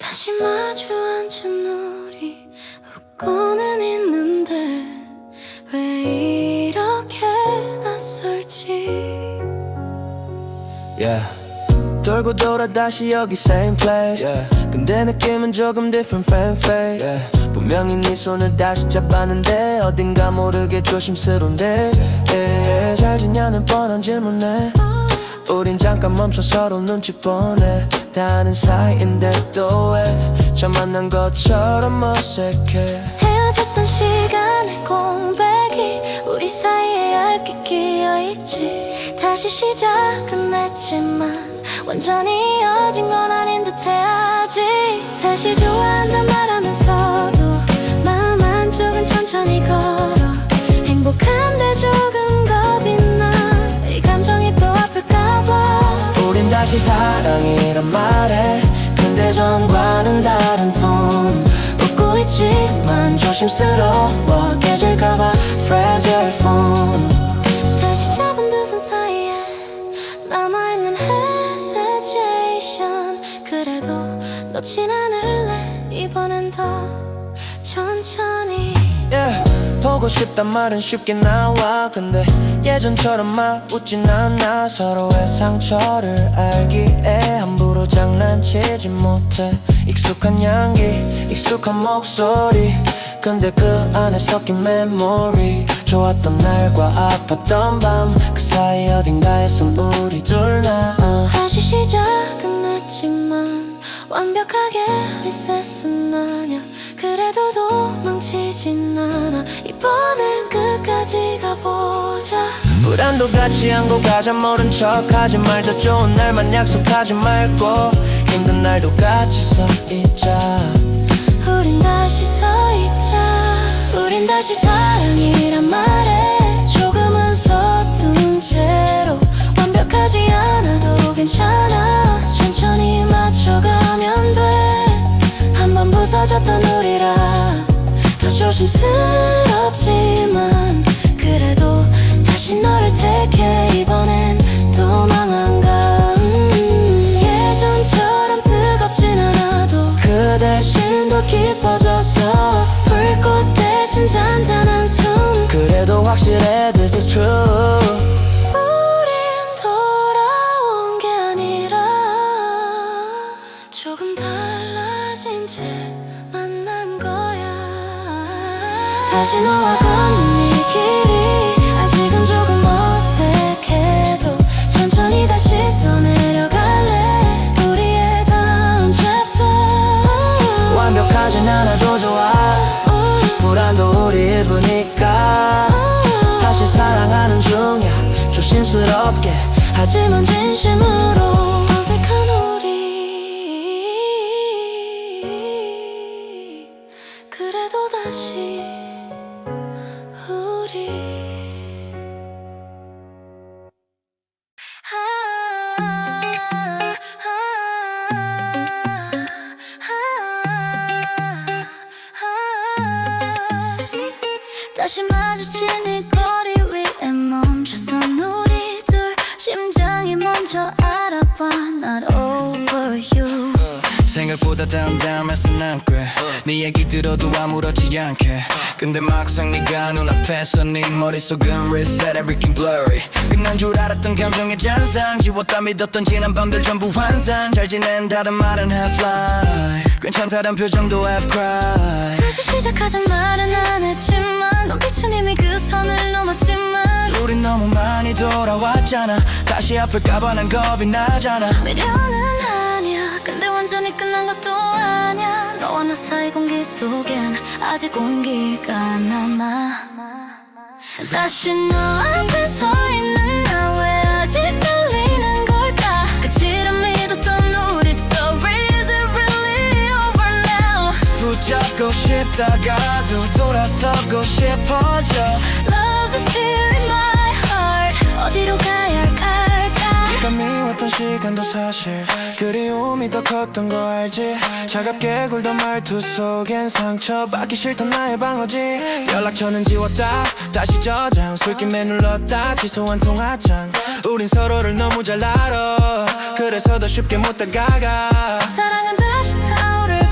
다시 마주 앉은 우리 웃고는 있는데 왜 이렇게 낯설지. Yeah. 돌고 돌아 다시 여기 same place. Yeah. 근데 느낌은 조금 different fan fade. Yeah. 분명히 네 손을 다시 잡았는데 어딘가 모르게 조심스러운데. Yeah. 잘 지냐는 뻔한 질문에 우린 잠깐 멈춰 서로 눈치 보내. 다 아는 사이인데 또 왜 처음 만난 것처럼 어색해. 헤어졌던 시간의 공백이 우리 사이에 얇게 끼어있지. 다시 시작은 했지만 완전히 이어진 건 아닌 듯 해야지. 다시 좋아한다 말하면서도 마음 한쪽은 천천히 걸어. 행복한데 조금 겁이 나. 이 감정이 또 아플까봐. 우린 다시 사랑이란 말해. 근데 전과는 다른 톤. 웃고 있지만 조심스러워 깨질까봐 fragile phone. 다시 잡은 두 손 사이에 남아있는 hesitation. 그래도 놓진 않을래. 이번엔 더 천천히. Yeah. 보고 싶단 말은 쉽게 나와. 근데 예전처럼 막 웃진 않아. 서로의 상처를 알기에 함부로 장난치지 못해. 익숙한 향기, 익숙한 목소리. 근데 그 안에 섞인 메모리. 좋았던 날과 아팠던 밤, 그 사이 어딘가에선 우리 둘 나. 다시 시작은 했지만 완벽하게 리셋은 아냐. 그래도 도망치진 않아. 이번엔 끝까지 가보자. 불안도 같이 안고 가자. 모른 척하지 말자. 좋은 날만 약속하지 말고 힘든 날도 같이 서 있자. 우린 다시 서 있자. 우린 다시 사랑이란 말에 조금은 서툰 채로. 완벽하지 않아도 괜찮아. 천천히 맞춰가면 돼. 한번 부서졌던 우리라 더 조심스럽지만 그래도 다시 너를 택해. 이번엔 또 망한가. 예전처럼 뜨겁진 않아도 그 대신 더 깊어졌어. 불꽃 대신 잔잔한 숨. 그래도 확실해 this is true. 우린 돌아온 게 아니라 조금 달라진 채 만난 거야. 다시 너와 걷는 이 길이 아직은 조금 어색해도 천천히 다시 써내려갈래. 우리의 다음 챕터. 완벽하진 않아도 좋아. 불안도 우리 일부니까. 다시 사랑하는 중이야. 조심스럽게 하지만 진심으로 어색한 우리. 그래도 다시 우리. 다시 마주친 이 거리 위에 멈춰선 우리 둘. 심장이 먼저 알아봐 not over you. 생각보다 담담해서 난 꽤 네 얘기 들어도 아무렇지 않게. 근데 막상 네가 눈앞에서 네 머릿속은 reset everything blurry. 끝난 줄 알았던 감정의 잔상. 지웠다 믿었던 지난 밤들 전부 환상. 잘 지낸다는 말은 half lie. 괜찮다는 표정도 half cry. 다시 시작하자 말은 안 했지만 눈빛은 이미 그 선을 넘었지만 우린 너무 많이 돌아왔잖아. 다시 아플까봐 난 겁이 나잖아. 미련은 아니야. 근데 완전히 끝난 것도 아니야. 너와 나 사이 공기 속엔 아직 온기가 남아. 다시 너 앞에 서 있는 나 왜 아직 떨리는 걸까. 끝이라 믿었던 우리 story is it really over now. 붙잡고 싶다가도 돌아서고 싶어져. Love and fear in my heart. 어디로 가야 할까. 네가 미웠던 시간도 사실 그리움이 더 컸던 거 알지. 차갑게 굴던 말투 속엔 상처받기 싫던 나의 방어지. 연락처는 지웠다 다시 저장. 술김에 눌렀다 취소한 통화창. 우린 서로를 너무 잘 알아. 그래서 더 쉽게 못 다가가. 사랑은 다시 타오를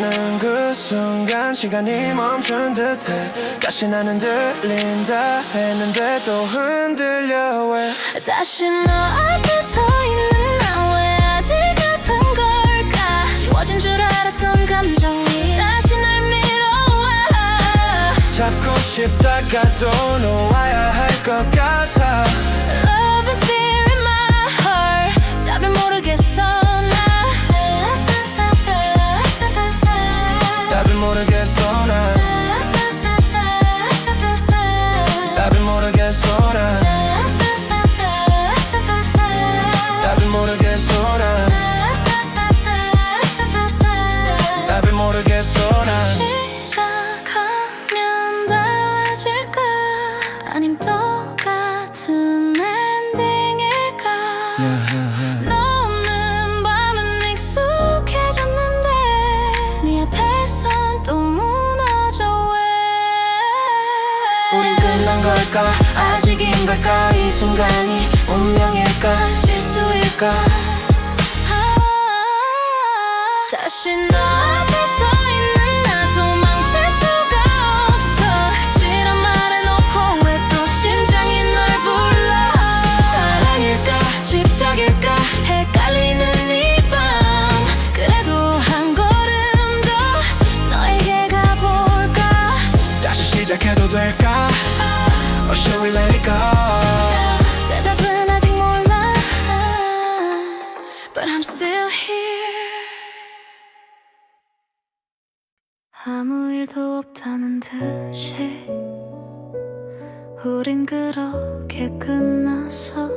닿는 그 순간 시간이 멈춘 듯해 다시 나는 들린다 했는데 또 흔들려 왜 다시 너 앞에 서 있는 나 왜 아직 아픈 걸까 지워진 줄 알았던 감정이 다시 날 밀어와 잡고 싶다가도 놓아야 할 것 같아 Love and fear in my heart 답을 모르겠어 나 답을 모르겠어 난 답을 모르겠어 난 답을 모르겠어 난 답을 모르겠어 난 시작하면 달라질까 아님 똑같은 엔딩일까 너 없는 밤은 익숙해졌는데 네 앞에선 또 무너져 왜 우린 끝난 걸까 아직인 걸까 이 순간이 운명일까 실수일까 다시 너 앞에 서 있는 나 도망칠 수가 없어 지난 말해놓고 왜 또 심장이 널 불러 사랑일까 집착일까 헷갈리는 이 밤 그래도 한 걸음 더 너에게 가볼까 다시 시작해도 될까 Or should we let it go 대답은 아직 몰라 But I'm still here 아무 일도 없다는 듯이 우린 그렇게 끝나서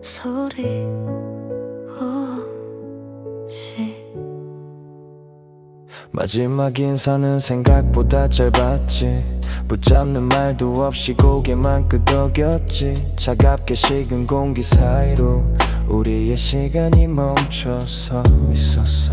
소리 없이 마지막 인사는 생각보다 짧았지 붙잡는 말도 없이 고개만 끄덕였지 차갑게 식은 공기 사이로 우리의 시간이 멈춰서 있었어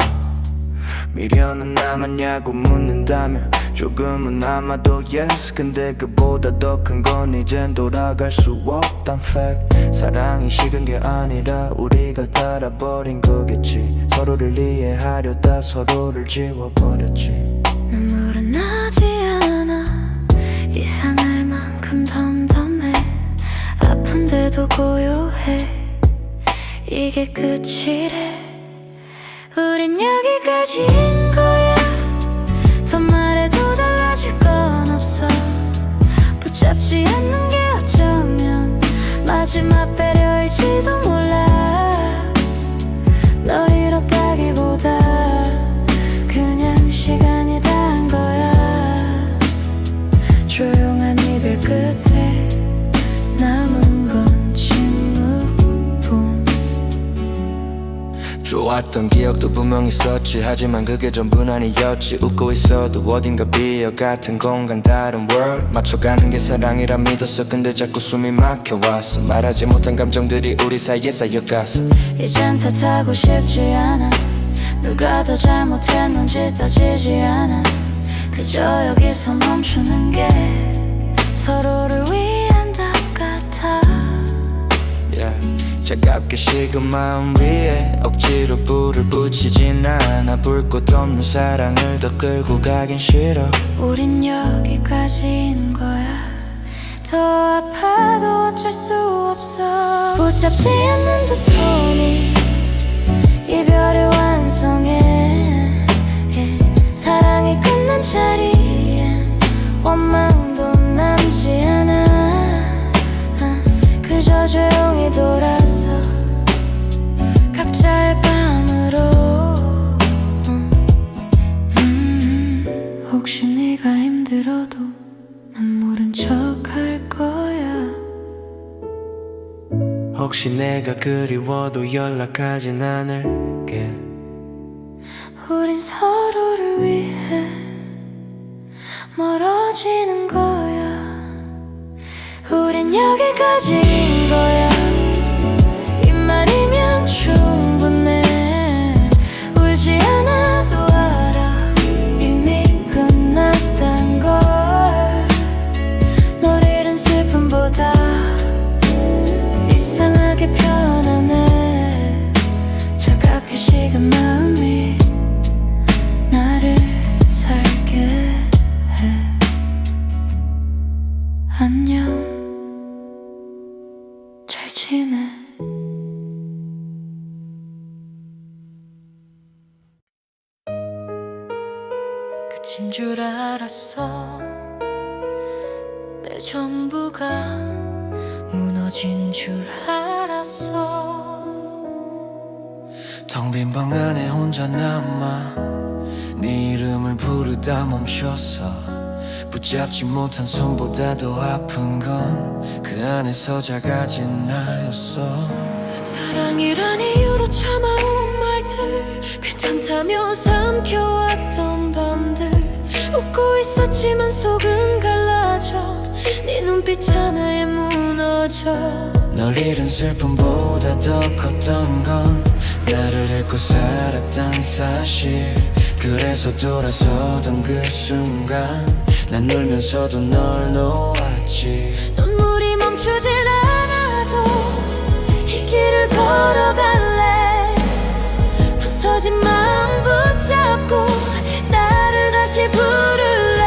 미련은 남았냐고 묻는다면 조금은 아마도 yes 근데 그보다 더 큰 건 이젠 돌아갈 수 없단 fact 사랑이 식은 게 아니라 우리가 달아버린 거겠지 서로를 이해하려다 서로를 지워버렸지 눈물은 나지 않아 이상할 만큼 덤덤해 아픈데도 고요해 이게 끝이래 우린 여기까지인 거야 더 말해도 달라질 건 없어 붙잡지 않는 게 어쩌면 마지막 배려일지도 몰라 널 잃었다기보다 그냥 시간이 다한 거야 조용한 이별 끝에 남은 건 침묵뿐 좋았던 기억도 분명 있었지 하지만 그게 전부는 아니었지 웃고 있어도 어딘가 비어 같은 공간 다른 world 맞춰가는 게 사랑이라 믿었어 근데 자꾸 숨이 막혀왔어 말하지 못한 감정들이 우리 사이에 쌓여갔어 이젠 탓하고 싶지 않아 누가 더 잘못했는지 따지지 않아 그저 여기서 멈추는 게 서로를 위한 답 같아 yeah. 차갑게 식은 마음 위에 억지로 불을 붙이진 않아 불꽃 없는 사랑을 더 끌고 가긴 싫어 우린 여기까지인 거야 더 아파도 어쩔 수 없어 붙잡지 않는 두 손이 이별을 완성해 사랑이 끝난 자리엔 원망도 남지 않아 그저 조용히 돌아서 각자의 밤으로 혹시 네가 힘들어도 난 모른 척 할 거야 혹시 내가 그리워도 연락하진 않을게 우린 서로를 위해 멀어지는 거야 우린 여기까지인 거야 이 말이면 충분해 울지 않아도 알아 이미 끝났단 걸 널 잃은 슬픔보다 이상하게 편안해 차갑게 식은 마음이 나를 끝인 줄 알았어. 내 전부가 무너진 줄 알았어. 텅 빈 방 안에 혼자 남아 네 이름을 부르다 멈췄어. 붙잡지 못한 손보다 더 아픈 건 그 안에서 작아진 나였어. 사랑이란 이유로 참아온 말들, 괜찮다며 삼켜왔던 밤들, 웃고 있었지만 속은 갈라져 네 눈빛 하나에 무너져. 널 잃은 슬픔보다 더 컸던 건 나를 잃고 살았단 사실. 그래서 돌아서던 그 순간 난 울면서도 널 놓았지. 눈물이 멈추질 않아도 이 길을 걸어갈래. 부서진 마음 붙잡고 나를 다시 부를래.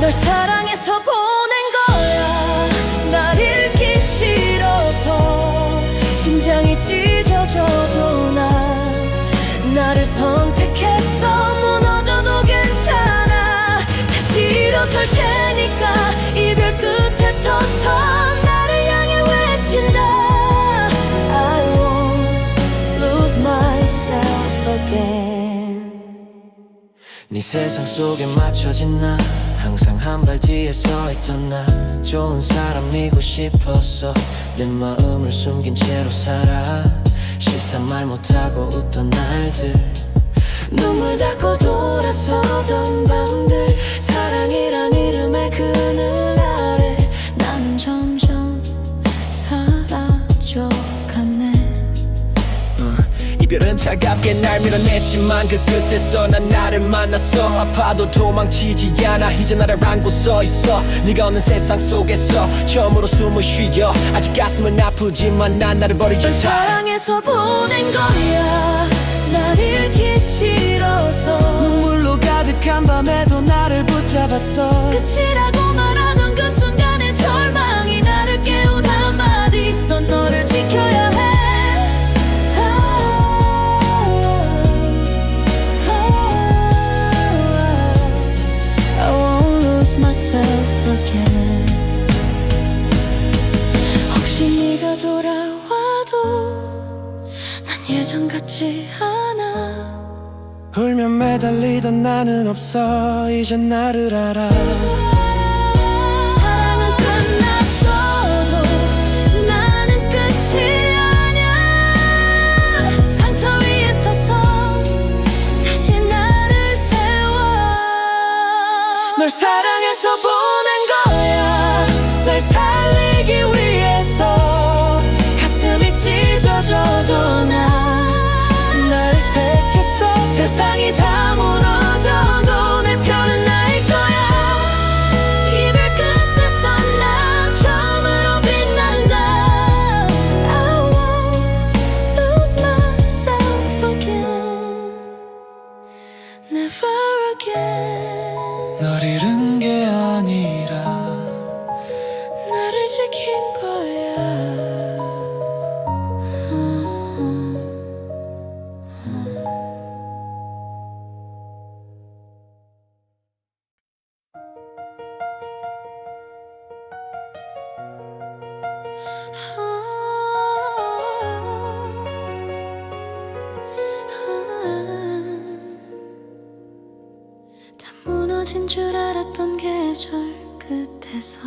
널 사랑해서 보낸 거야. 날 잃기 싫어서 심장이 찢어져도 나를 선택했어. 무너져도 괜찮아. 다시 일어설 테니까. 이별 끝에 서서 나를 향해 외친다. I won't lose myself again. 네 세상 속에 맞춰진 나, 항상 한 발 뒤에 서 있던 나. 좋은 사람이고 싶었어. 내 마음을 숨긴 채로 살아. 싫단 말 못하고 웃던 날들, 눈물 닦고 돌아서던 밤들. 사랑이란 이름의 그늘 아래 나는 점점 사라져가네. 이별은 차갑게 날 밀어냈지만 그 끝에서 난 나를 만났어. 아파도 도망치지 않아. 이제 나를 안고 서 있어. 네가 없는 세상 속에서 처음으로 숨을 쉬어. 아직 가슴은 아프지만 난 나를 버리지 널 않아. 사랑해서 보낸 거야. 날 잃기 싫어서 눈물로 가득한 밤에도 나를 붙잡았어. 끝이라고 말하던 그 순간의 절망이 나를 깨운 한마디. 넌 너를 지켜야 해. I won't lose myself again. 혹시 네가 돌아와도 난 예전 같지 않아. 울면 매달리던 나는 없어. 이제 나를 알아. 사랑은 끝났어도 나는 끝이 아냐. 상처 위에 서서 다시 나를 세워. 널 사랑해서 보낸 거야. 날 살리기 위해서 가슴이 찢어져도 날 택했어. 세상이 다 무너져도 내 편은 나일 거야. 이별 끝에서 난 처음으로 빛난다. I won't lose myself again. Never again. 널 잃은 게 아니라 나를 지킨 거야. 다 무너진 줄 알았던 계절 끝에서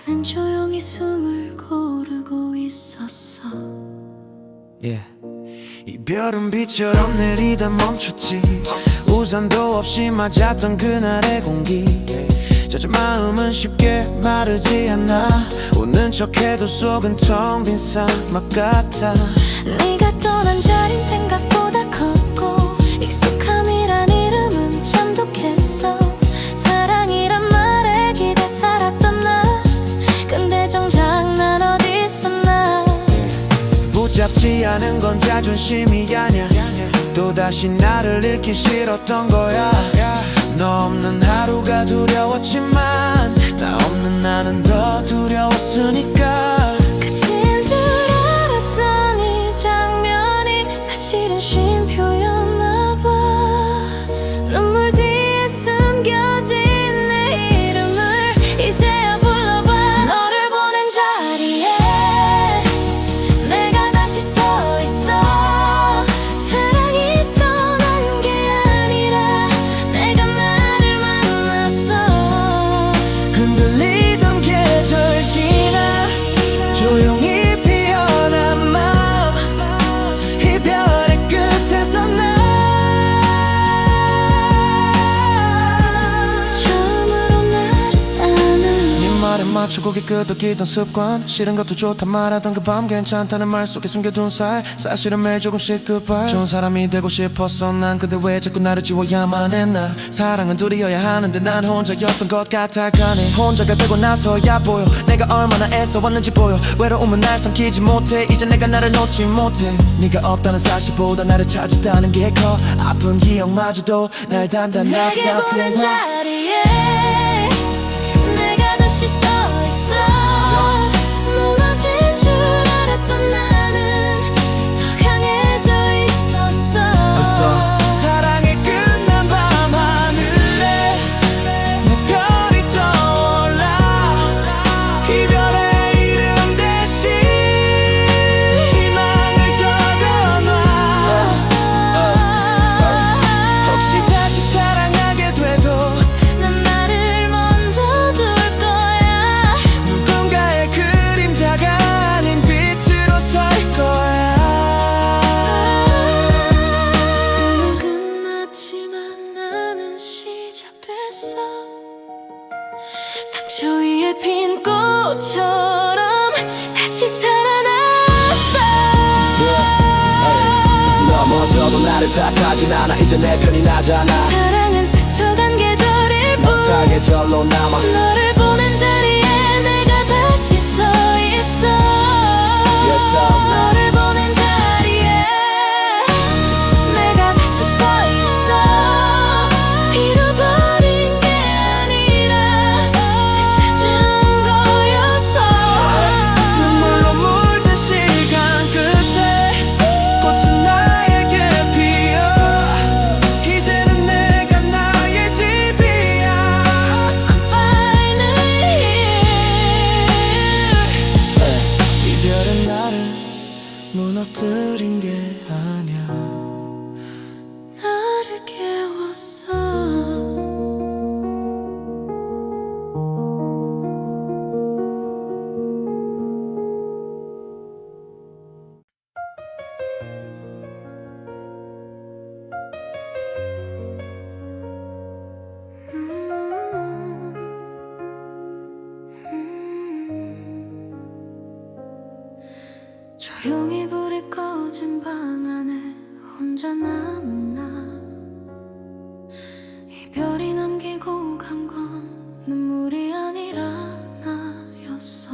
나는 조용히 숨을 고르고 있었어. 이별은 비처럼 내리다 멈췄지. 우산도 없이 맞았던 그날의 공기. 젖은 마음은 쉽게 마르지 않아. 웃는 척해도 속은 텅 빈 사막 같아. 네가 떠난 자린 생각보다 컸고 익숙함이란 이름은 참 독했어. 사랑이란 말에 기대 살았던 나. 근데 정작 난 어디 있었나. 붙잡지 않은 건 자존심이 아냐. 또다시 나를 잃기 싫었던 거야. 너 없는 하루가 두려웠지만 나 없는 나는 더 두려웠으니까. 끝인 줄 알았던 이 장면이 사실은 쉼표였나. 맞추고 끄덕이던 습관 싫은 것도 좋다 말하던 그 밤 괜찮다는 말 속에 숨겨둔 사실은 매일 조금씩 goodbye 좋은 사람이 되고 싶었어 난 근데 왜 자꾸 나를 지워야만 했나 사랑은 둘이어야 하는데 난 혼자였던 것 같아 가네 혼자가 되고 나서야 보여 내가 얼마나 애써왔는지 보여 외로움은 날 삼키지 못해 이제 내가 나를 놓지 못해 네가 없다는 사실보다 나를 찾았다는 게 커 아픈 기억마저도 날 단단하게 내게 보낸 자리에 내가 다시 서 있어 무너진 줄 알았던 나는 더 강해져 있었어 사랑이 끝난 밤 하늘에 내 별이 떠올라 이별의 이름 대신 희망을 적어놔 혹시 다시 사랑하게 돼도 난 나를 먼저 둘 거야 누군가의 그림자가 아닌 빛으로 설 거야 오늘 끝났지만 나는 시작됐어 상처 위에 핀 꽃처럼 다시 살아났어 넘어져도 나를 탓하진 않아 이제 내 편이 나잖아 사랑은 스쳐간 계절일 뿐 못하게 절로 남아 너를 보낸 자리에 내가 다시 서 있어 Yes, sir. 너를 보낸 자리에 내가 다시 서 있어 잃어버린 게 아니라 되찾은 거였어 눈물로 물든 시간 끝에 꽃은 나에게 피어 이제는 내가 나의 집이야 Finally here 이별은 나를 무너뜨린 게 아니야 나를 깨웠어 조용히 불이 꺼진 방 안에 혼자 남은 나 이별이 남기고 간 건 눈물이 아니라 나였어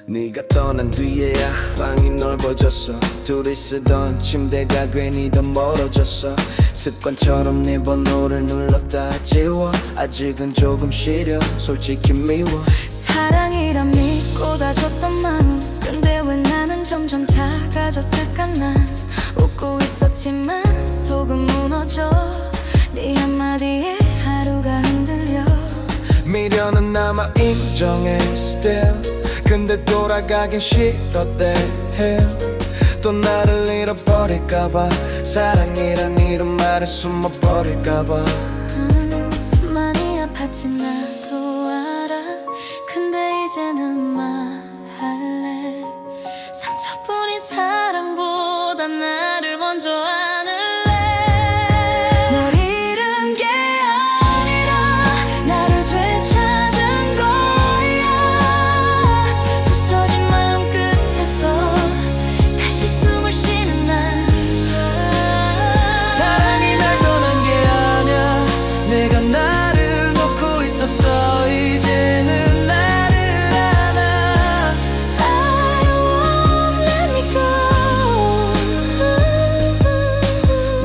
네가 떠난 뒤에야 방이 넓어졌어 둘이 쓰던 침대가 괜히 더 멀어졌어 습관처럼 네 번호를 눌렀다 지워 아직은 조금 시려 솔직히 미워 사랑이란 믿고 다 줬던 마음 근데 왜 나는 점점 작아졌을까 난 웃고 있었지만 속은 무너져 네 한마디에 하루가 흔들려 미련은 남아 인정해 still 근데 돌아가긴 싫었대 hell 또 나를 잃어버릴까봐 사랑이란 이런 말에 숨어버릴까봐 많이 아팠지 나도 알아 근데 이제는 말할래 상처뿐인 사랑보다 나를 먼저 안을래 널 잃은 게 아니라 나를 되찾은 거야 부서진 마음 끝에서 다시 숨을 쉬는 난 사랑이 날 떠난 게 아냐 내가 나를 놓고 있었어 이제는 나를 안아 I won't let me go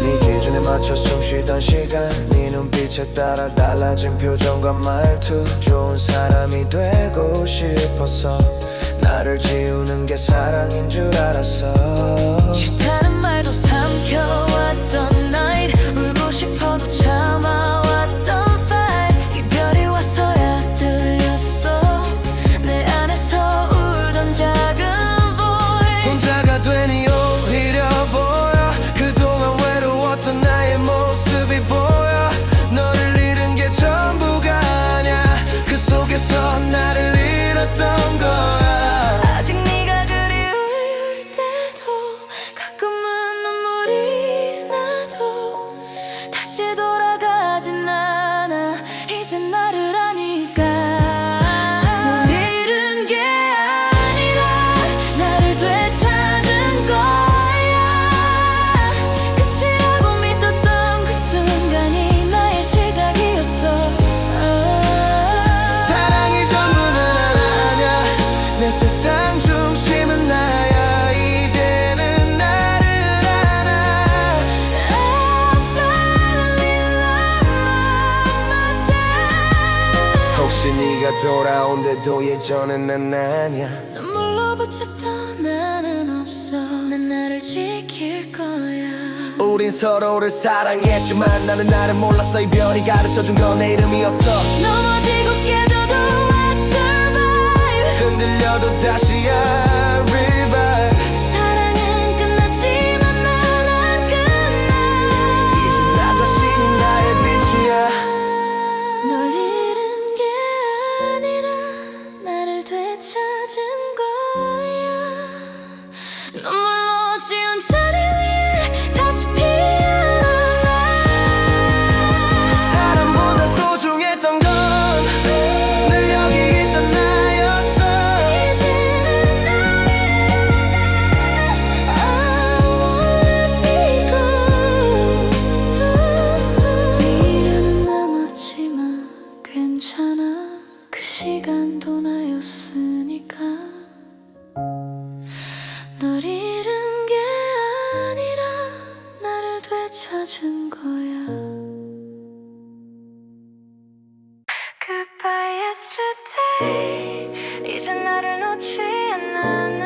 네 기준에 맞춰 숨쉬던 시간 네 눈빛에 따라 달라진 표정과 말투 좋은 사람이 되고 싶었어 나를 지우는 게 사랑인 줄 알았어 싫다는 말도 삼켜왔던 night 울고 싶어도 참아왔던 fight 이별이 와서야 들렸어 내 안에서 울던 작은 voice 혼자가 되니 오히려 보여 그동안 외로웠던 나의 모습이 보여 너를 잃은 게 전부가 아냐 그 속에서 나를 잃었던 거야 아직 네가 그리울 때도 가끔은 눈물이 나도 다시 돌아가진 않아 이제 나를 아니까 널 돌아온데도 예전엔 난 아냐. 눈물로 붙잡던 나는 없어. 난 나를 지킬 거야. 우린 서로를 사랑했지만 나는 나를 몰랐어. 이별이 가르쳐준 건 내 이름이었어. 넘어지고 깨져도 I survive. 흔들려도 다시야 revive. 사랑은 끝났지만 난 안 끝나. 이제 나 자신이 나의 빛이야. 널 잃은 게 아니라 나를 되찾은 거야. 눈물로 지운 자리 위에 다시 피어나. 사람보다 소중했던 건 늘 여기 있던 나였어. 이제는 날 일어나. I won't let me go. 미련은 남았지만 괜찮아. 그 시간도 나였으니까. 널 잃은 게 아니라 나를 되찾은 거야. Goodbye yesterday. 이제 나를 놓지 않아. 나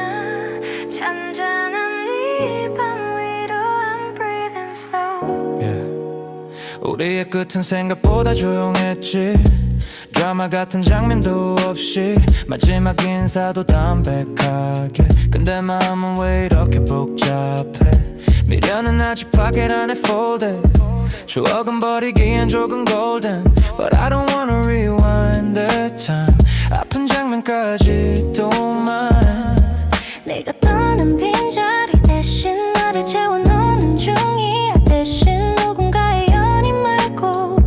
잠자는 네 방 위로 I'm breathing slow. yeah. 우리의 끝은 생각보다 조용했지. 드라마 같은 장면도 없이 마지막 인사도 담백하게. 근데 마음은 왜 이렇게 복잡해. 미련은 아직 파켓 안에 folded. 추억은 버리기엔 조금 golden. But I don't wanna rewind that time. 아픈 장면까지 또 mine. 내가 떠난 빈자리 대신 나를 채워넣는 중이야. 대신 누군가의 연인 말고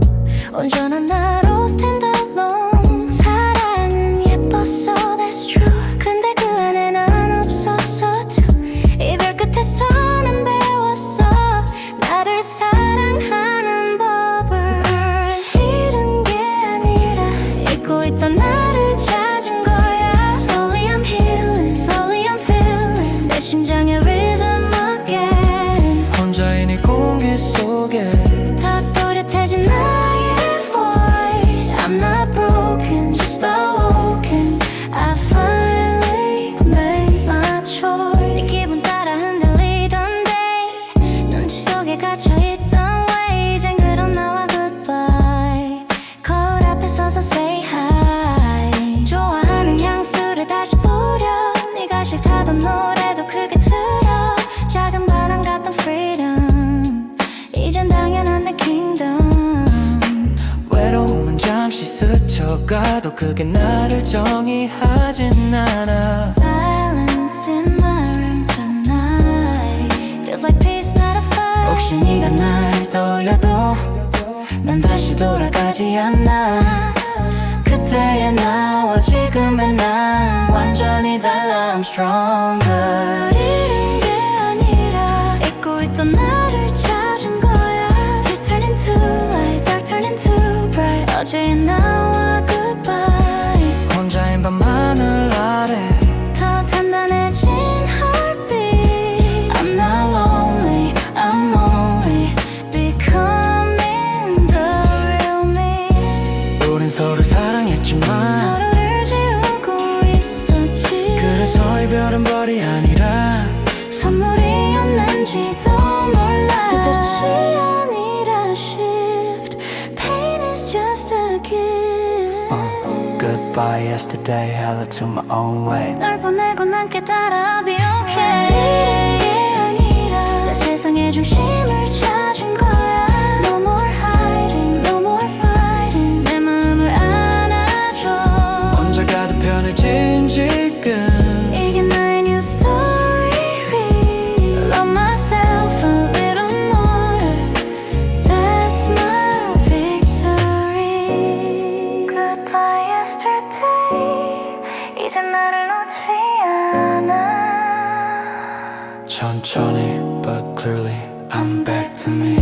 온전한 나로 stand alone. 사랑은 예뻤어 that's true. 근데 그 안에 난 없었어 too. 이별 끝에서는 배웠어 나를 사랑하는 법을. 널 잃은 게 아니라 잊고 있던 나를 찾은 거야. Slowly I'm healing, slowly I'm feeling 내 심장의 rhythm again. 혼자인 이 공기 속에 더 또렷해진 나의 voice. I'm not broken, just awoken. I finally made my choice. 네 기분 따라 흔들리던 day. 눈치 속에 갇혀있던 way. 이젠 그런 나와 goodbye. 거울 앞에 서서 say hi. 좋아하는 향수를 다시 뿌려. 네가 싫다던 노래도 크게 틀어. 작은 바람 같던 freedom. 이젠 당연한 내 kingdom. 외로움은 잠시 스쳐가도 그게 나를 정의하진 않아. Silence in my room tonight feels like peace, not a fight. 혹시 네가 날 떠올려도 난 다시 돌아가지 않아. 그때의 나와 지금의 난 완전히 달라. I'm stronger. 잃은 게 아니라 잊고 있던 나를 찾은 거야. Tears turn into light, dark turn into bright. 어제의 나와 goodbye. 혼자인 밤하늘 아래 더 단단해진 heartbeat. I'm not lonely, I'm only becoming the real me. 우린 서로를 사랑했지만 서로를 지우고 있었지. 그래서 이별은 벌이 아니라 선물이었는지도 몰라. 그 끝이 아니라 shift. Pain is just a gift. Goodbye yesterday, hella to my own way. 널 보내고 난 깨달아 I'll be okay. 이게 아니라 내 세상의 중심을 찾은 거야. No more hiding, no more fighting. 내 마음을 안아줘. 혼자가 더 편해진 지금 이게 나의 new story. Love myself a little more. That's my victory. Goodbye yesterday. 이제 나를 놓지 않아. 천천히 but clearly I'm back to me.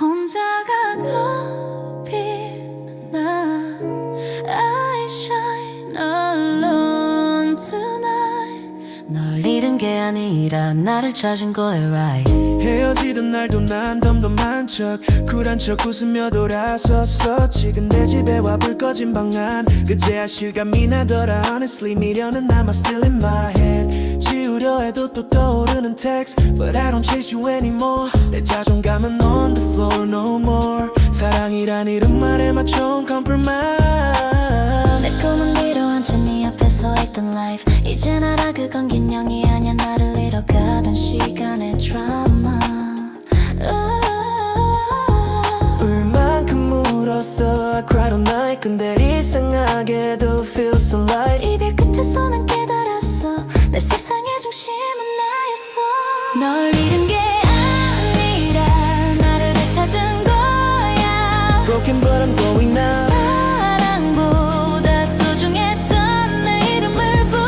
혼자가 더 빛나. I shine alone tonight. 아니라 나를 찾은 거야 right. 헤어지던 날도 난 덤덤한 척 쿨한 척 웃으며 돌아섰었지. 근데 집에 와 불 꺼진 방안 그제야 실감이 나더라. Honestly 미련은 남아 still in my head. 지우려 해도 또 떠오르는 text But I don't chase you anymore. 내 자존감은 on the floor no more. 사랑이란 이름만에 맞춰온 compromise. 내 꿈은 이루어져 네 앞에 서 있던 life. 이젠 알아 그건 균형이 아니야 나를 잃어가던 시간의 드라마. 울만큼 울었어 I cried all night. 근데 이상하게도 feels so light. 이별 끝에서 난 깨달았어 내 세상의 중심은 나였어. 널 잃은 게 아니라 나를 되찾은 거야. Broken but I'm going now. 사랑보다 소중했던 내 이름을 불러.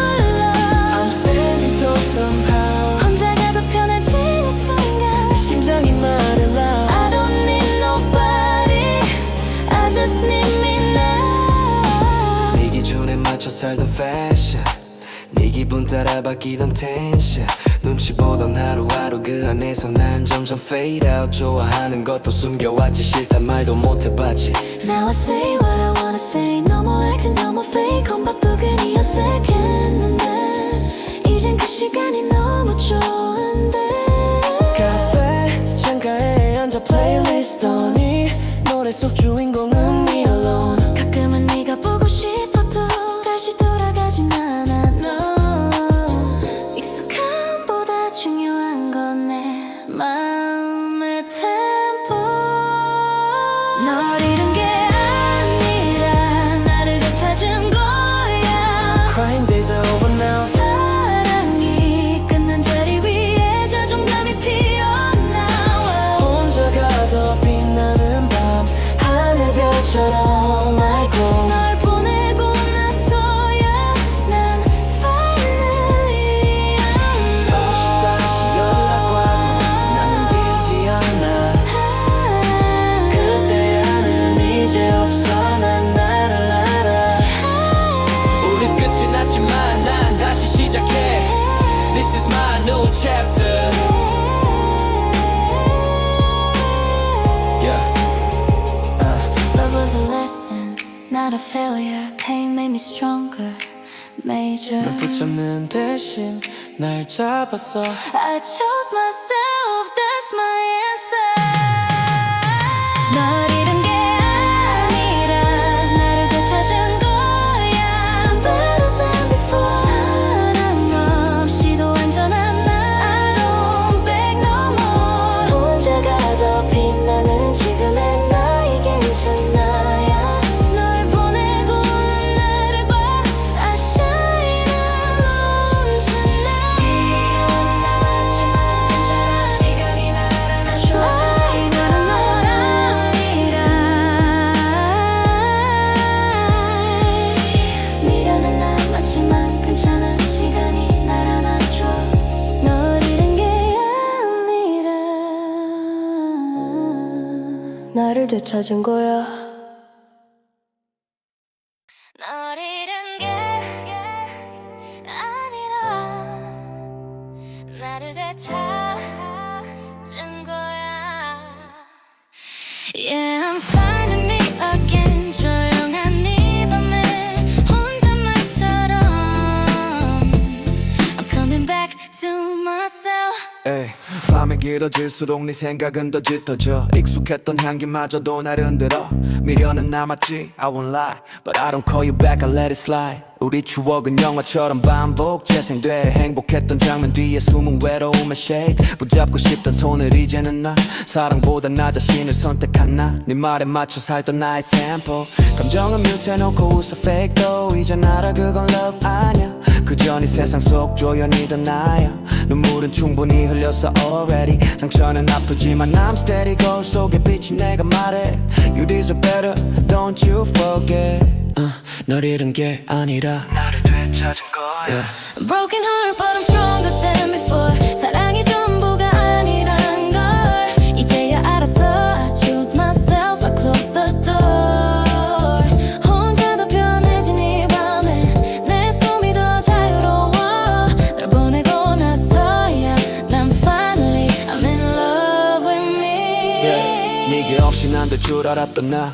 I'm standing tall somehow. 혼자가 더 편해진 이 순간 심장이 말해 loud. I don't need nobody I just need me now. 네 기준에 맞춰 살던 fashion 네 기분 따라 바뀌던 텐션 눈치 보던 하루하루 그 안에서 난 점점 fade out. 좋아하는 것도 숨겨왔지 싫단 말도 못해봤지. Now I say what I wanna say. No more acting, no more fake. 혼밥도 괜히 어색했는데 이젠 그 시간이 너무 좋은데. 카페 창가에 앉아 플레이리스트 하니 노래 속 주인공은 me alone. 가끔은 네가 보고 싶어도 다시 돌아가진 않아 no. 익숙함보다 중요한 건 내 마음의 템포. 널 잃은 게 아니라 나를 되찾은 거야. Crying days are over now. 사랑이 끝난 자리 위에 자존감이 피어나와. 혼자가 더 빛나는 밤 하늘별처럼 my glow. 널 보내고 나서야 난 finally 다시 연락 와도 나는 들지 않아. 그때야는 이제 없어 난 나를 알아. 우리 끝이 났지만 난 다시 시작해. This is my new chapter. Yeah. Love was a lesson, not a failure. Pain made me stronger, major. 널 붙잡는 대신 날 잡았어. I chose myself, that's my answer. 널 잃은 게 아니라 나를 되찾은 거야. I'm better than before. 사랑 없이도 완전한 나. I don't beg no more. 혼자가 더 빛나는 지금의 나이 괜찮나야. 널 보내고 나를 봐. I shine alone tonight. 이유는 남았지만 괜찮아. 시간이 날 안아줘. 이별은 널 아니라. 미련은 남았지만 괜찮아. 시간이 날 안아줘. 널 잃은 게 아니라 나를 되찾은 거야. 널 잃은 게 아니라 나를 되찾은 거야. Yeah, I'm finding me again. 조용한 이 밤에 혼잣말처럼 I'm coming back to myself. 에이, 밤이 길어질수록 네 생각은 더 짙어져. 익숙했던 향기마저도 날 흔들어. 미련은 남았지 I won't lie But I don't call you back I let it slide. 우리 추억은 영화처럼 반복 재생돼. 행복했던 장면 뒤에 숨은 외로움의 shade. 붙잡고 싶던 손을 이제는 나 사랑보다 나 자신을 선택한 나. 네 말에 맞춰 살던 나의 템포. 감정은 뮤트해놓고 웃어 fake though. 이젠 알아 그건 love 아냐. 그저 네 세상 속 조연이던 나야. 눈물은 충분히 흘렸어 already. 상처는 아프지만 I'm steady. 거울 속에 비친 내가 말해 You deserve better don't you forget. 널 잃은 게 아니라 나를 되찾은 거야. Broken heart but I'm stronger than before. 사랑이 전부가 아니란 걸 이제야 알았어. I choose myself, I close the door. 혼자 더 편해진 이 밤에 내 숨이 더 자유로워. 널 보내고 나서 줄 알았던 나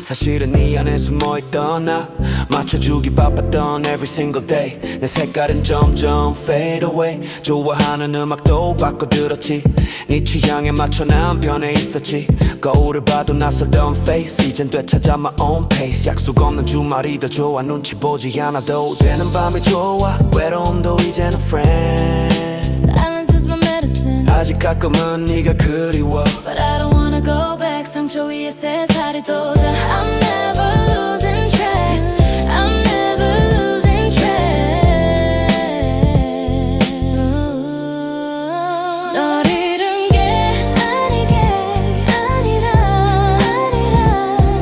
사실은 네 안에 숨어있던 나 맞춰주기 바빴던 every single day 내 색깔은 점점 fade away 좋아하는 음악도 바꿔 들었지 네 취향에 맞춰 난 변해 있었지 거울을 봐도 낯설던 face 이젠 되찾아 my own pace 약속 없는 주말이 더 좋아 눈치 보지 않아도 되는 밤이 좋아 외로움도 이제는 friend Silence is my medicine 아직 가끔은 네가 그리워 But I don't wanna go back 상처 위에 새살이 돋아 I'm never losing track I'm never losing track 널 잃은 게 아니게 아니라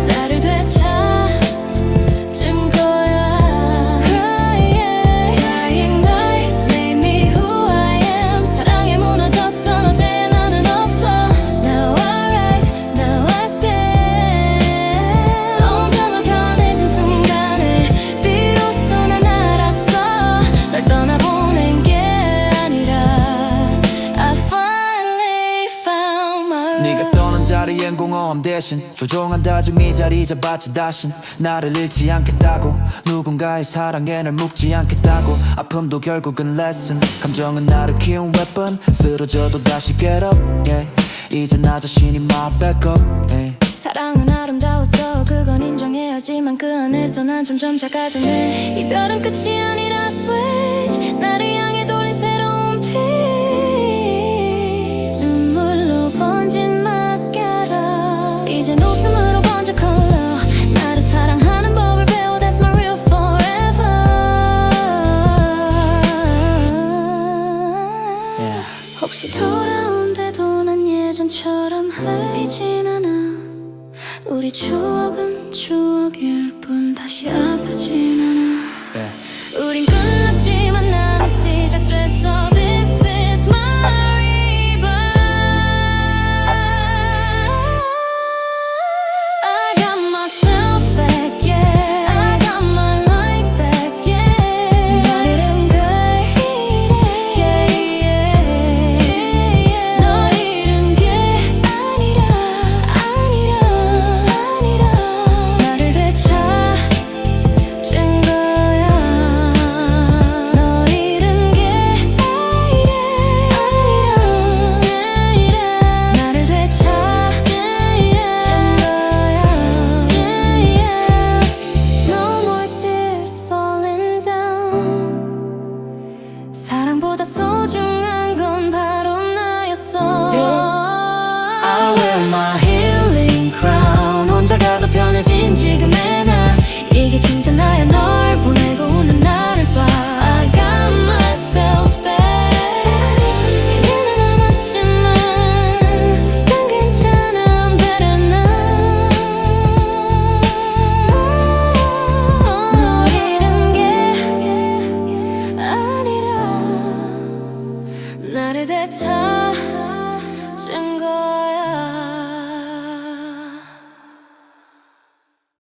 나를 되찾은 거야 Crying nights made me who I am 사랑에 무너졌던 어제 나는 없어 Now I rise, now I stand 언제나 편해진 순간에 비로소 난 알았어 널 떠나보낸 게 아니라 I finally found my way 네가 떠난 자리엔 공허함 대신 조종한 다짐이 자리 잡았지 다신 나를 잃지 않겠다고 누군가의 사랑에 날 묶지 않겠다고 아픔도 결국은 lesson 감정은 나를 키운 weapon 쓰러져도 다시 get up yeah. 이제 나 자신이 my backup yeah. 사랑은 아름다웠어 그건 인정해야지만 그 안에서 난 점점 작아졌네 이별은 끝이 아니라 switch 나를 향해 돌린 새로운 빛 눈물로 번진 마스카라 이젠 웃음으로 번져 컬러 나를 사랑하는 법을 배워 That's my real forever 혹시 돌아온대도 난 예전처럼 흘리진 않아 우리 추억은 추억일 뿐 다시 아프진 않아 우린 끝났지만 나는 시작됐어 This is my rebirth I got myself back yeah I got my life back yeah 널 잃은 걸 yeah yeah 널 잃은 게 아니라 나를 되찾은 거야 널 잃은 게 아니라 나를 되찾은 거야 No more tears falling down 사랑보다 소중한 건 바로 나였어 I wear my healing crown 혼자가 더 편해진 지금의 나 이게 진짜 나야 널 보내고 웃는 나를 봐 I got myself back 얘는 남았지만 난 괜찮아 I'm better now 널 잃은 게 아니라 나를 되찾은 거야